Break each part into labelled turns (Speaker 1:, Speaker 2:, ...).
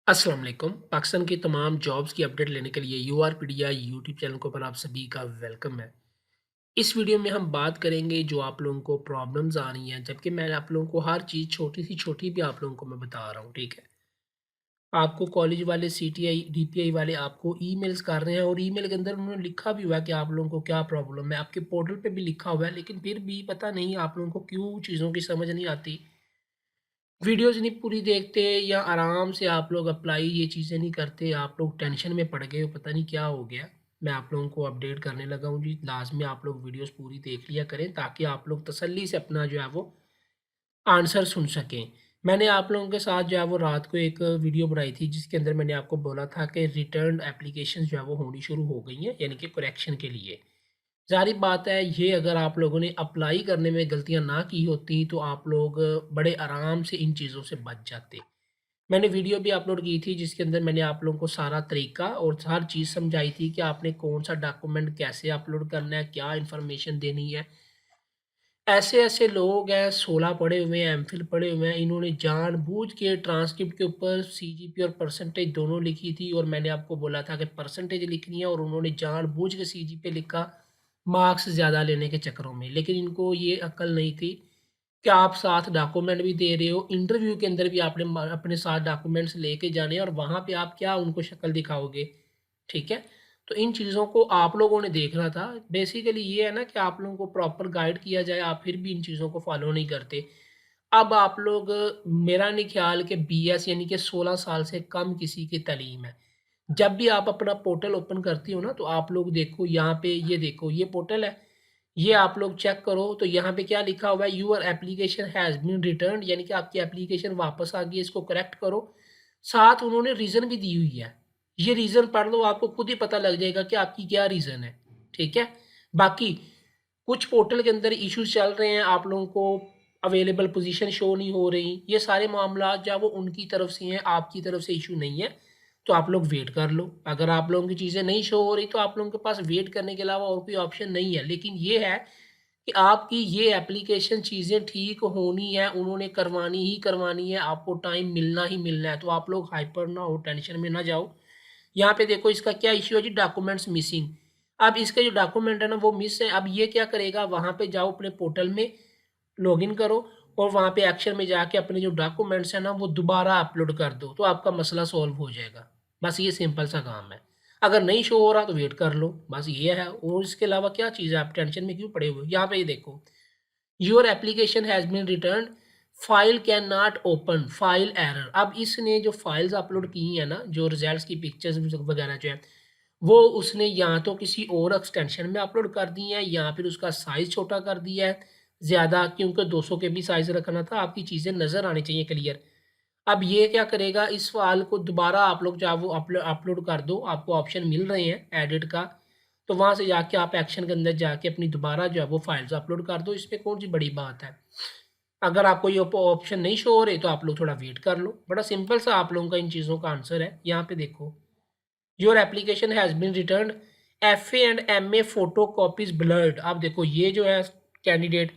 Speaker 1: अस्सलाम वालेकुम। पाकिस्तान की तमाम जॉब्स की अपडेट लेने के लिए यूआरपीडिया यूट्यूब चैनल को पर आप सभी का वेलकम है। इस वीडियो में हम बात करेंगे जो आप लोगों को प्रॉब्लम्स आ रही हैं, जबकि मैं आप लोगों को हर चीज़ छोटी सी छोटी भी आप लोगों को मैं बता रहा हूँ, ठीक है। आपको कॉलेज वाले सीटीआई डीपीआई वाले आपको ईमेल्स कर रहे हैं और ईमेल के अंदर उन्होंने लिखा भी हुआ है कि आप लोगों को क्या प्रॉब्लम है, आपके पोर्टल पे भी लिखा हुआ है, लेकिन फिर भी पता नहीं आप लोगों को क्यों चीज़ों की समझ नहीं आती। वीडियोज़ नहीं पूरी देखते या आराम से आप लोग अप्लाई ये चीज़ें नहीं करते, आप लोग टेंशन में पड़ गए हो, पता नहीं क्या हो गया। मैं आप लोगों को अपडेट करने लगा हूँ जी, लाज़मी आप लोग वीडियोज़ पूरी देख लिया करें ताकि आप लोग तसल्ली से अपना जो है वो आंसर सुन सकें। मैंने आप लोगों के साथ जो है वो रात को एक वीडियो बनाई थी जिसके अंदर मैंने आपको बोला था कि रिटर्न एप्लीकेशंस जो है वो होनी शुरू हो गई हैं, यानी कि करेक्शन के लिए। ज़ाहिर बात है ये अगर आप लोगों ने अप्लाई करने में गलतियाँ ना की होती तो आप लोग बड़े आराम से इन चीज़ों से बच जाते। मैंने वीडियो भी अपलोड की थी जिसके अंदर मैंने आप लोगों को सारा तरीका और हर चीज़ समझाई थी कि आपने कौन-सा डॉक्यूमेंट कैसे अपलोड करना है, क्या इन्फॉर्मेशन देनी है। ऐसे-ऐसे लोग हैं 16 पढ़े हुए हैं, एमफिल पढ़े हुए हैं, इन्होंने जानबूझ के ट्रांसक्रिप्ट के ऊपर सीजीपी और परसेंटेज दोनों लिखी थी और मैंने आपको बोला था कि परसेंटेज लिखनी है और उन्होंने जानबूझ के सीजीपी लिखा मार्क्स ज़्यादा लेने के चक्करों में। लेकिन इनको ये अक्ल नहीं थी कि आप साथ डॉक्यूमेंट भी दे रहे हो, इंटरव्यू के अंदर भी आपने अपने साथ डॉक्यूमेंट्स लेके जाने हैं और वहाँ पे आप क्या उनको शक्ल दिखाओगे, ठीक है? तो इन चीज़ों को आप लोगों ने देखना था। बेसिकली ये है ना कि आप लोगों को प्रॉपर गाइड किया जाए, आप फिर भी इन चीज़ों को फॉलो नहीं करते। अब आप लोग मेरा नहीं ख़्याल कि बीएस यानी कि 16 साल से कम किसी की तालीम है। जब भी आप अपना पोर्टल ओपन करती हो ना, तो आप लोग देखो यहाँ पे ये देखो ये पोर्टल है, ये आप लोग चेक करो तो यहाँ पे क्या लिखा हुआ है your application has been returned यानी कि आपकी एप्लीकेशन वापस आ गई है, इसको करेक्ट करो। साथ उन्होंने रीज़न भी दी हुई है। ये रीज़न पढ़ लो आपको खुद ही पता लग जाएगा कि आपकी क्या रीज़न है, ठीक है? बाकी कुछ पोर्टल के अंदर इश्यूज़ चल रहे हैं, आप लोगों को अवेलेबल पोज़ीशन शो नहीं हो रही, ये सारे मामलात जो है वो उनकी तरफ से हैं, आपकी तरफ से इश्यू नहीं है, तो आप लोग वेट कर लो। अगर आप लोगों की चीज़ें नहीं शो हो रही तो आप लोगों के पास वेट करने के अलावा और कोई ऑप्शन नहीं है। लेकिन ये है कि आपकी ये एप्लीकेशन चीज़ें ठीक होनी है, उन्होंने करवानी ही करवानी है, आपको टाइम मिलना ही मिलना है, तो आप लोग हाइपर ना हो, टेंशन में ना जाओ। यहाँ पे देखो इसका क्या इश्यू है जी डॉक्यूमेंट्स मिसिंग। अब इसके जो डॉक्यूमेंट है ना वो मिस है, अब ये क्या करेगा वहाँ पे जाओ अपने पोर्टल में लॉगिन करो और वहाँ पे एक्शन में जाके अपने जो डॉक्यूमेंट्स हैं ना वो दोबारा अपलोड कर दो, तो आपका मसला सॉल्व हो जाएगा। बस ये सिंपल सा काम है। अगर नहीं शो हो रहा तो वेट कर लो, बस ये है और इसके अलावा क्या चीज़ है, आप टेंशन में क्यों पड़े हुए हो? यहाँ पे ये देखो, your application has been returned, file can not open, file error. अब इसने जो फाइल्स अपलोड की हैं ना, जो रिजल्ट्स की पिक्चर्स वगैरह जो है, वो उसने या तो किसी और एक्सटेंशन में अपलोड कर दी हैं या फिर उसका साइज़ छोटा कर दिया है ज़्यादा, क्योंकि 200 केबी साइज़ रखना था, आपकी चीज़ें नज़र आनी चाहिए क्लियर। अब ये क्या करेगा, इस फ़ाइल को दोबारा आप लोग चाहे वो अपलोड कर दो, आपको ऑप्शन मिल रहे हैं एडिट का, तो वहाँ से जाके आप एक्शन के अंदर जाके अपनी दोबारा जो है वो फाइल्स अपलोड कर दो, इसमें कौन-सी बड़ी बात है। अगर आपको ये ऑप्शन नहीं शो हो रहे तो आप लोग थोड़ा वेट कर लो। बड़ा सिंपल सा आप लोगों का इन चीज़ों का आंसर है। यहाँ पे देखो, your application has been returned, FA and MA photocopies blurred. आप देखो ये जो है कैंडिडेट,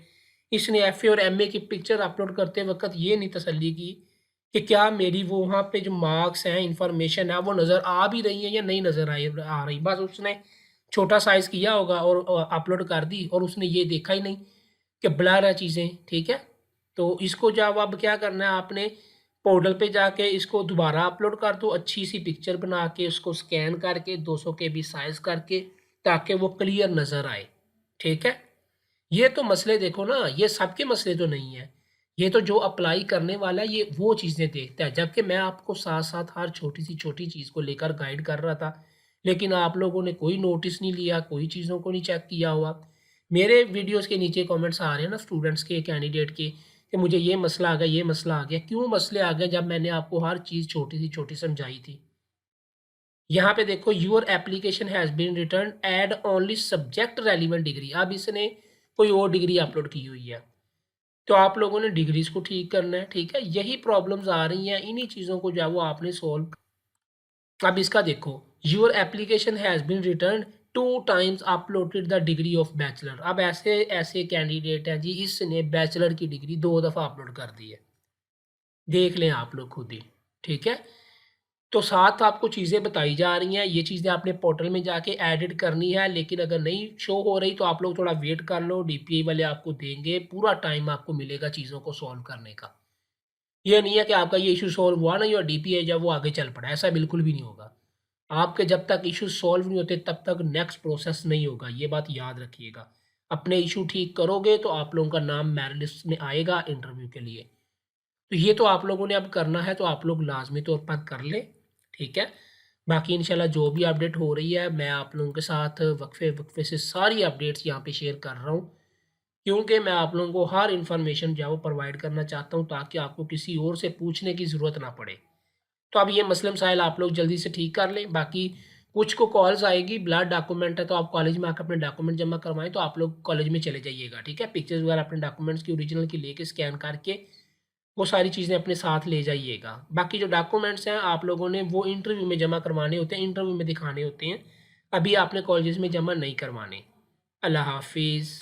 Speaker 1: इसने एफए और एमए की पिक्चर अपलोड करते वक़्त ये नहीं तसल्ली की कि क्या मेरी वो वहाँ पे जो मार्क्स हैं, इन्फॉर्मेशन है, वो नज़र आ भी रही है या नहीं नज़र आ रही। बस उसने छोटा साइज़ किया होगा और अपलोड कर दी और उसने ये देखा ही नहीं कि ब्लर है चीज़ें, ठीक है? तो इसको जब अब क्या करना है आपने, पोर्टल पे जाके इसको दोबारा अपलोड कर दो, अच्छी सी पिक्चर बना के उसको स्कैन करके 200 केबी साइज़ करके, ताकि वो क्लियर नज़र आए, ठीक है? ये तो मसले देखो ना, ये सबके मसले तो नहीं है। ये तो जो अप्लाई करने वाला है ये वो चीज़ें देखता है, जबकि मैं आपको साथ-साथ हर छोटी सी छोटी चीज़ को लेकर गाइड कर रहा था। लेकिन आप लोगों ने कोई नोटिस नहीं लिया, कोई चीज़ों को नहीं चेक किया हुआ। मेरे वीडियोज़ के नीचे कमेंट्स आ रहे हैं ना स्टूडेंट्स के, कैंडिडेट के कि मुझे ये मसला आ गया, ये मसला आ गया। क्यों मसले आ गए जब मैंने आपको हर चीज़ छोटी सी छोटी समझाई थी? यहाँ पे देखो, your application has been returned, add only subject relevant degree. अब इसने कोई और डिग्री अपलोड की हुई है। तो आप लोगों ने डिग्रीज़ को ठीक करना है, ठीक है? यही प्रॉब्लम्स आ रही हैं, इन्हीं चीज़ों को जो है वो आपने सॉल्व। अब इसका देखो, your application has been returned 2 times uploaded the degree of bachelor. अब ऐसे ऐसे कैंडिडेट हैं जी, इसने बैचलर की डिग्री 2 दफ़ा अपलोड कर दी है। देख लें आप लोग खुद ही, ठीक है? तो साथ आपको चीज़ें बताई जा रही हैं, ये चीज़ें आपने पोर्टल में जाके एडिट करनी है, लेकिन अगर नहीं शो हो रही तो आप लोग थोड़ा वेट कर लो, डीपीआई वाले आपको देंगे, पूरा टाइम आपको मिलेगा चीज़ों को सॉल्व करने का। ये नहीं है कि आपका ये इश्यू सॉल्व हुआ नहीं और डीपीआई जब वो आगे चल पड़ा, ऐसा बिल्कुल भी नहीं होगा। आपके जब तक इश्यू सॉल्व नहीं होते तब तक नेक्स्ट प्रोसेस नहीं होगा, ये बात याद रखिएगा। अपने इश्यू ठीक करोगे तो आप लोगों का नाम मेरिट लिस्ट में आएगा इंटरव्यू के लिए। तो ये तो आप लोगों ने अब करना है, तो आप लोग लाज़मी तौर पर कर लें, ठीक है? बाकी इंशाल्लाह जो भी अपडेट हो रही है, मैं आप लोगों के साथ वक्फ़े-वक्फ़े से सारी अपडेट्स यहाँ पे शेयर कर रहा हूँ, क्योंकि मैं आप लोगों को हर इन्फॉर्मेशन जो है वो प्रोवाइड करना चाहता हूँ ताकि आपको किसी और से पूछने की ज़रूरत ना पड़े। तो अब ये मसले-मसाइल आप लोग जल्दी से ठीक कर लें, बाकी कुछ को कॉल्स आएगी, ब्लड डॉक्यूमेंट है तो आप कॉलेज में आकर अपने डॉक्यूमेंट जमा करवाएँ, तो आप लोग कॉलेज में चले जाइएगा, ठीक है? पिक्चर्स वगैरह अपने डॉक्यूमेंट्स की ओरिजिनल की लेके स्कैन करके वो सारी चीज़ें अपने साथ ले जाइएगा। बाकी जो डॉक्यूमेंट्स हैं आप लोगों ने वो इंटरव्यू में जमा करवाने होते हैं, इंटरव्यू में दिखाने होते हैं। अभी आपने कॉलेजेस में जमा नहीं करवाने। अल्लाह हाफ़िज़।